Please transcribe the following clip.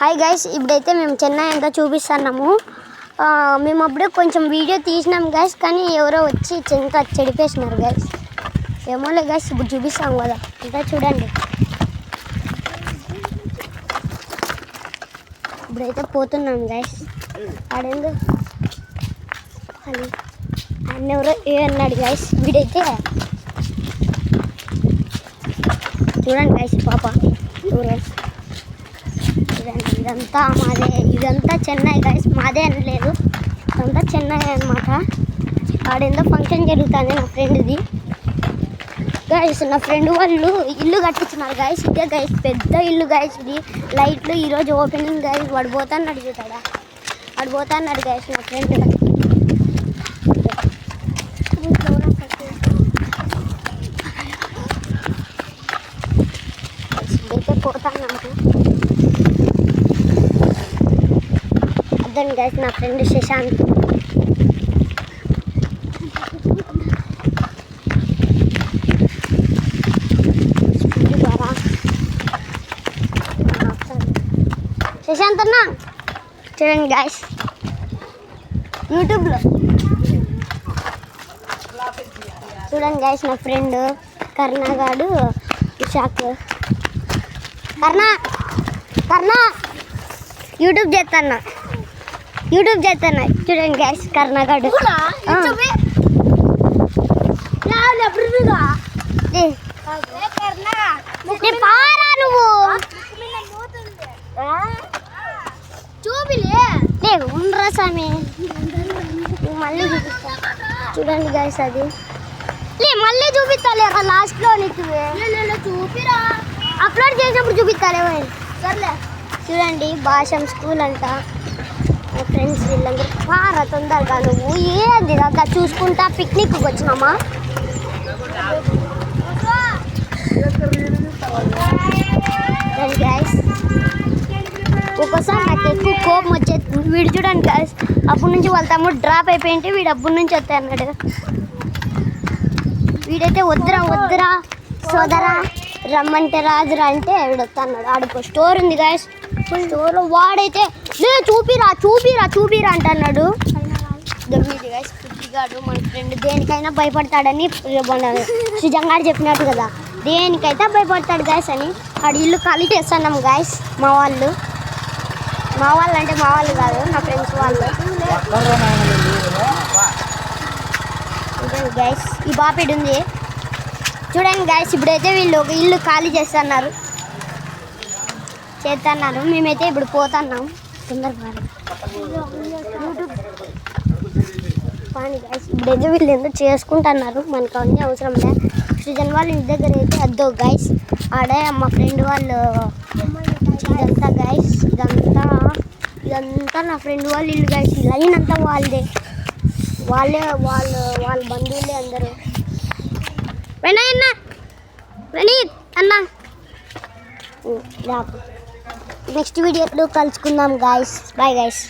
Hi guys, ఇప్పుడైతే మేము చెన్నై అంతా చూపిస్తున్నాము. మేము అప్పుడే కొంచెం వీడియో తీసినాం గైస్, కానీ ఎవరో వచ్చి చెంత చెడిపేసినారు గైస్. ఏమోలే గైస్, ఇప్పుడు చూపిస్తాం కదా, అంతా చూడండి. ఇప్పుడైతే పోతున్నాం గైస్. ఆడేందు అన్నెవరో అన్నాడు గైస్. వీడైతే చూడండి గైస్, పాప ఎవరో ఇదంతా మాదే, ఇదంతా చెన్నై గైస్, మాదే అని లేదు, ఇదంతా చెన్నై అనమాట. ఆడేందో ఫంక్షన్ జరుగుతుంది నా ఫ్రెండ్ది గైస్. నా ఫ్రెండ్ వాళ్ళు ఇల్లు కట్టించినారు గైస్. ఇదే గైస్ పెద్ద ఇల్లు గైస్, ఇది లైట్లు ఈరోజు ఓపెనింగ్ గైస్. వాడు పోతాన్నాడు చూస్తాడా, వాడు పోతాన్నాడు గైస్ నా ఫ్రెండ్. ఇదైతే పోతాన్నాము అర్థం గైస్. నా ఫ్రెండ్ శశాంత్. శశాంత్ అన్న చూడండి గైస్, యూట్యూబ్లో చూడండి గైస్. నా ఫ్రెండ్ కర్ణగాడు విశాఖ. కర్ణ యూట్యూబ్ చేస్తాను చూడండి గైస్. కర్ణగాడు పారా నువ్వు చూపిలే ఉండరా స్వామి, మళ్ళీ చూపిస్తా చూడండి గైస్. అది మళ్ళీ చూపిస్తాలే లాస్ట్లో నీకు చూపిరా, అప్లోడ్ చేసినప్పుడు చూపిస్తాలే. సర్లే చూడండి, భాషం స్కూల్ అంట. మా ఫ్రెండ్స్ వీళ్ళందరూ పారా తొందరగా. నువ్వు ఏంది అంతా చూసుకుంటా పిక్నిక్కి వచ్చినామా? గైస్ ఒక్కోసారి నాకు ఎక్కువ కోపం వచ్చేది. వీడు చూడండి గైస్, అప్పటి నుంచి వాళ్ళ తమ్ముడు డ్రాప్ అయిపోయింటే వీడు అప్పటి నుంచి వస్తాయి అన్నాడు. వీడైతే వద్దురా సోదరా రమ్మంటే రాజురా అంటే వీడు వస్తా అన్నాడు. ఆడుకో స్టోర్ ఉంది గైస్, స్టోర్లో వాడైతే చూపిరా అంటున్నాడు. దొంగది గైస్, పుట్టిగాడు మన ఫ్రెండ్. దేనికైనా భయపడతాడని సుజంగాడు చెప్పినట్టు కదా, దేనికైతే భయపడతాడు గైస్ అని. ఆడు ఇల్లు ఖాళీ చేస్తున్నాం గైస్. మా వాళ్ళు అంటే మా వాళ్ళు కాదు, నా ఫ్రెండ్స్ వాళ్ళు. గైస్ ఈ బాపిడ్ ఉంది చూడండి గైస్. ఇప్పుడైతే వీళ్ళు ఒక ఇల్లు ఖాళీ చేస్తున్నారు. మేమైతే ఇప్పుడు పోతున్నాం తొందరగా. కానీ గైస్ ఇప్పుడైతే వీళ్ళు ఎందుకు చేసుకుంటున్నారు, మనకు అవన్నీ అవసరం లే. సృజన్ వాళ్ళ ఇంటి దగ్గర అయితే అద్దో గైస్, ఆడే మా ఫ్రెండ్ వాళ్ళు. ఇదంతా గైస్, ఇదంతా నా ఫ్రెండ్ వాళ్ళ ఇల్లు గైస్. ఈ లైన్ అంతా వాళ్ళదే, వాళ్ళ బంధువులే అందరూ. అన్న నెక్స్ట్ వీడియోలో కలుసుకుందాం గాయస్. Bye guys.